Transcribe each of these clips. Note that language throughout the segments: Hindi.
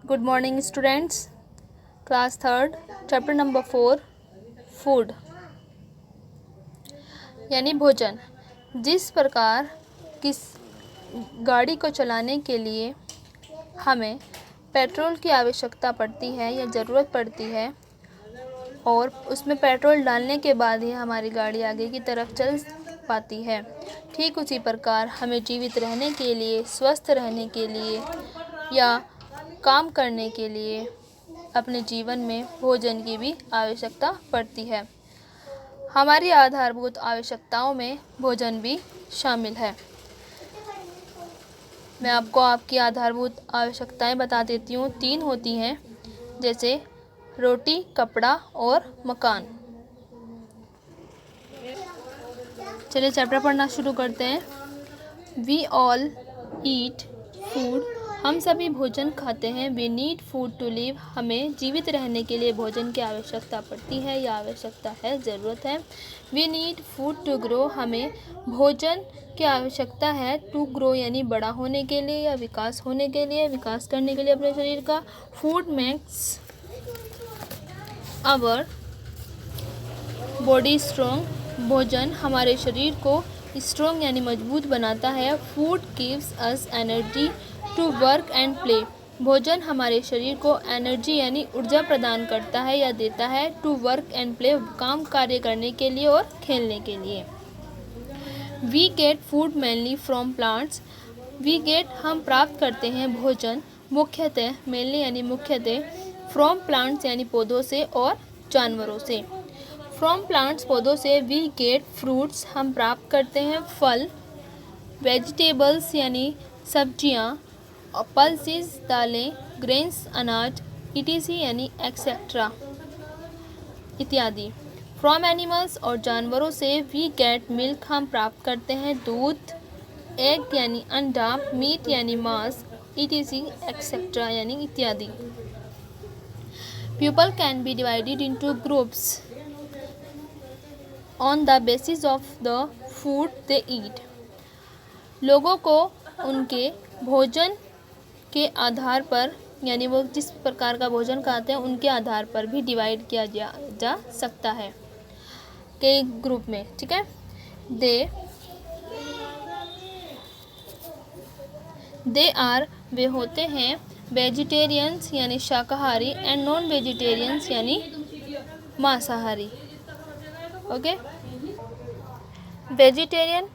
Good morning students. Class third chapter number 4 food यानी भोजन। जिस प्रकार किस गाड़ी को चलाने के लिए हमें पेट्रोल की आवश्यकता पड़ती है या ज़रूरत पड़ती है और उसमें पेट्रोल डालने के बाद ही हमारी गाड़ी आगे की तरफ चल पाती है, ठीक उसी प्रकार हमें जीवित रहने के लिए, स्वस्थ रहने के लिए या काम करने के लिए अपने जीवन में भोजन की भी आवश्यकता पड़ती है। हमारी आधारभूत आवश्यकताओं में भोजन भी शामिल है। मैं आपको आपकी आधारभूत आवश्यकताएं बता देती हूँ। 3 होती हैं, जैसे रोटी, कपड़ा और मकान। चलिए चैप्टर पढ़ना शुरू करते हैं। वी ऑल ईट फूड, हम सभी भोजन खाते हैं। We need food to live, हमें जीवित रहने के लिए भोजन की आवश्यकता पड़ती है या आवश्यकता है, ज़रूरत है। We need food to grow, हमें भोजन की आवश्यकता है टू ग्रो यानी बड़ा होने के लिए या विकास होने के लिए, विकास करने के लिए अपने शरीर का। Food makes our body strong, भोजन हमारे शरीर को स्ट्रॉन्ग यानी मजबूत बनाता है। Food gives us energy to work and play, भोजन हमारे शरीर को एनर्जी यानी ऊर्जा प्रदान करता है या देता है। टू वर्क एंड प्ले, काम कार्य करने के लिए और खेलने के लिए। We get food mainly from plants, we get हम प्राप्त करते हैं भोजन मुख्यतः, मेनली यानी मुख्यतः, फ्रॉम प्लांट्स यानी पौधों से और जानवरों से। फ्रॉम प्लांट्स पौधों से। वी गेट फ्रूट्स हम प्राप्त करते हैं फल। वेजिटेबल्स यानी सब्जियां, पल्सेस दालें, ग्रेन्स अनाज, ईटीसी यानी एक्सेट्रा इत्यादि। फ्रॉम एनिमल्स और जानवरों से। वी गेट मिल्क हम प्राप्त करते हैं दूध। एग यानी अंडा, मीट यानी मांस, ईटीसी एक्सेट्रा यानी इत्यादि। People can be divided into groups on the basis of the food they eat, लोगों को उनके भोजन के आधार पर यानी वो जिस प्रकार का भोजन खाते हैं उनके आधार पर भी डिवाइड किया जा सकता है कई ग्रुप में, ठीक है। दे आर वे होते हैं वेजिटेरियंस यानी शाकाहारी एंड नॉन वेजिटेरियंस यानी मांसाहारी। ओके, वेजिटेरियन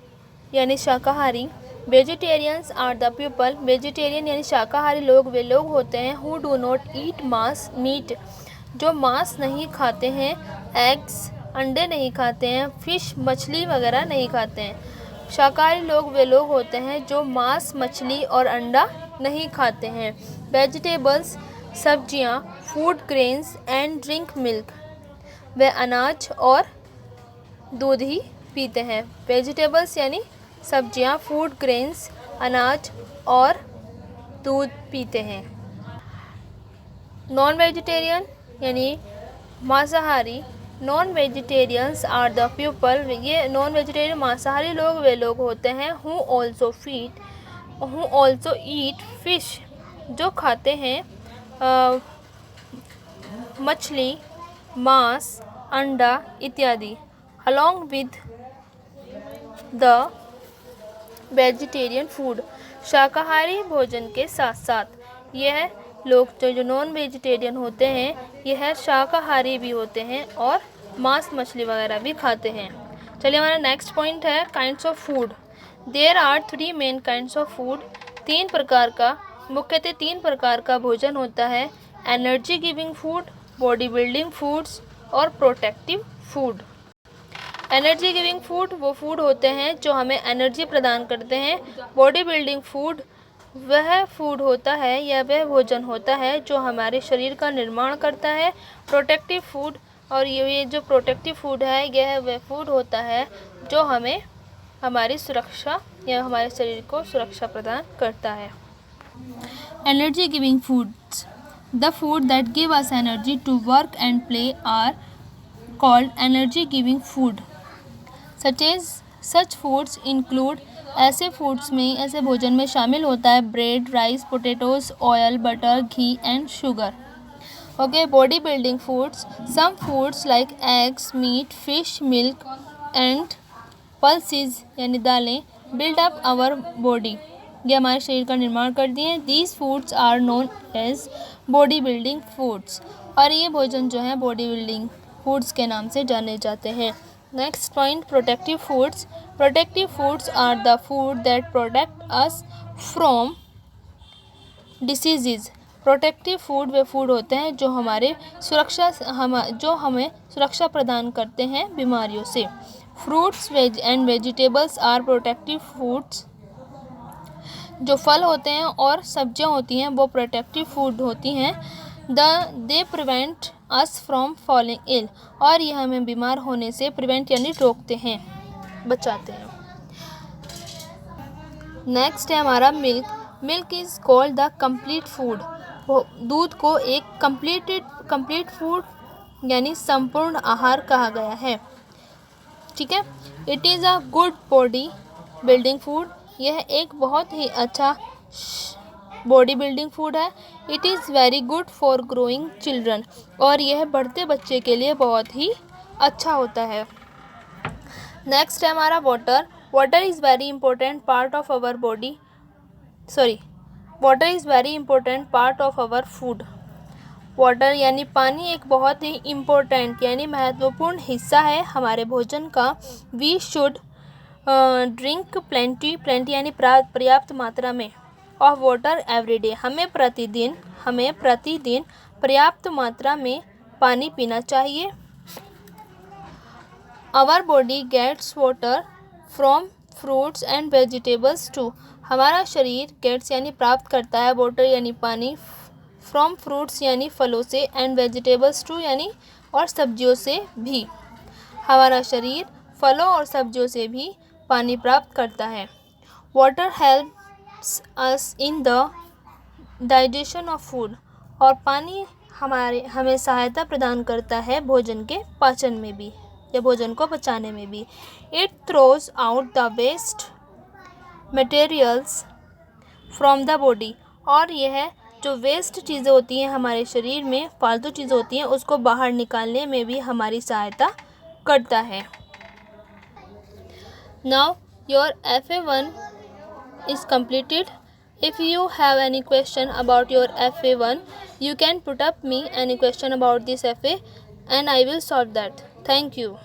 यानी शाकाहारी। Vegetarians are the people, vegetarian यानी शाकाहारी लोग वे लोग होते हैं हु डू नॉट ईट मांस मीट, जो मांस नहीं खाते हैं। एग्स अंडे नहीं खाते हैं। फिश मछली वगैरह नहीं खाते हैं। शाकाहारी लोग वे लोग होते हैं जो मांस, मछली और अंडा नहीं खाते हैं। वेजिटेबल्स सब्जियां। Food grains and drink milk, वे अनाज और दूध ही पीते हैं। वेजिटेबल्स यानी सब्जियां, फूड ग्रेन्स अनाज और दूध पीते हैं। नॉन वेजिटेरियन यानी मांसाहारी। Non vegetarians are the people, ये नॉन वेजिटेरियन मांसाहारी लोग वे लोग होते हैं हु ऑल्सो ईट फिश, जो खाते हैं मछली, मांस, अंडा इत्यादि। Along with the vegetarian food, शाकाहारी भोजन के साथ साथ यह लोग जो नॉन वेजिटेरियन होते हैं यह शाकाहारी भी होते हैं और मांस मछली वगैरह भी खाते हैं। चलिए हमारा नेक्स्ट पॉइंट है kinds of food. There are 3 main kinds of food, 3 प्रकार का, मुख्यतः 3 प्रकार का भोजन होता है। Energy giving food, body building foods और protective food. Energy giving food वो फूड होते हैं जो हमें एनर्जी प्रदान करते हैं। बॉडी बिल्डिंग फूड वह फूड होता है या वह भोजन होता है जो हमारे शरीर का निर्माण करता है। प्रोटेक्टिव फूड, और ये जो प्रोटेक्टिव फूड है यह वह फूड होता है जो हमें हमारी सुरक्षा या हमारे शरीर को सुरक्षा प्रदान करता है। Energy giving foods, the food that give us energy to work and play are called energy giving food. Such foods include ऐसे भोजन में शामिल होता है bread, rice, potatoes, oil, butter, ghee and sugar. Okay, body building foods. Some foods like eggs, meat, fish, milk and pulses यानी दालें बिल्ड अप आवर बॉडी, ये हमारे शरीर का निर्माण करती हैं। These foods are known as body building foods, और ये भोजन जो है बॉडी बिल्डिंग फूड्स के नाम से जाने जाते हैं। Next point, protective foods. Protective foods are the food that protect us from diseases. Protective food वे फूड होते हैं जो हमें सुरक्षा प्रदान करते हैं बीमारियों से। Fruits and vegetables are protective foods. जो फल होते हैं और सब्जियां होती हैं वो प्रोटेक्टिव फूड होती हैं। They prevent us from falling ill, और ये हमें बीमार होने से प्रिवेंट यानी रोकते हैं, बचाते हैं। नेक्स्ट है हमारा milk. Milk is called the complete food. दूध को एक कंप्लीट फूड यानी संपूर्ण आहार कहा गया है। ठीक है, it is a good body building food. यह एक बहुत ही अच्छा बॉडी बिल्डिंग फूड है। It is very good for growing children, और यह बढ़ते बच्चे के लिए बहुत ही अच्छा होता है। नेक्स्ट है हमारा water. Water is very important part of our food. Water यानी पानी एक बहुत ही इम्पोर्टेंट यानी महत्वपूर्ण हिस्सा है हमारे भोजन का। वी शुड ड्रिंक प्लेंटी यानी पर्याप्त मात्रा में ऑफ वाटर एवरी डे। हमें प्रतिदिन पर्याप्त मात्रा में पानी पीना चाहिए। Our body gets water from fruits and vegetables too. हमारा शरीर गेट्स यानी प्राप्त करता है वाटर यानी पानी, फ्रॉम फ्रूट्स यानी फलों से, एंड वेजिटेबल्स टू यानी और सब्जियों से भी। हमारा शरीर फलों और सब्जियों से भी पानी प्राप्त करता है। Water helps us in the digestion of food, और पानी हमें सहायता प्रदान करता है भोजन के पाचन में भी, या भोजन को पचाने में भी। It throws out the waste materials from the body, और यह जो वेस्ट चीज़ें होती हैं हमारे शरीर में, फालतू चीज़ें होती हैं, उसको बाहर निकालने में भी हमारी सहायता करता है। Now your FA1 is completed. If you have any question about your FA1, you can put up me any question about this FA and I will solve that. Thank you.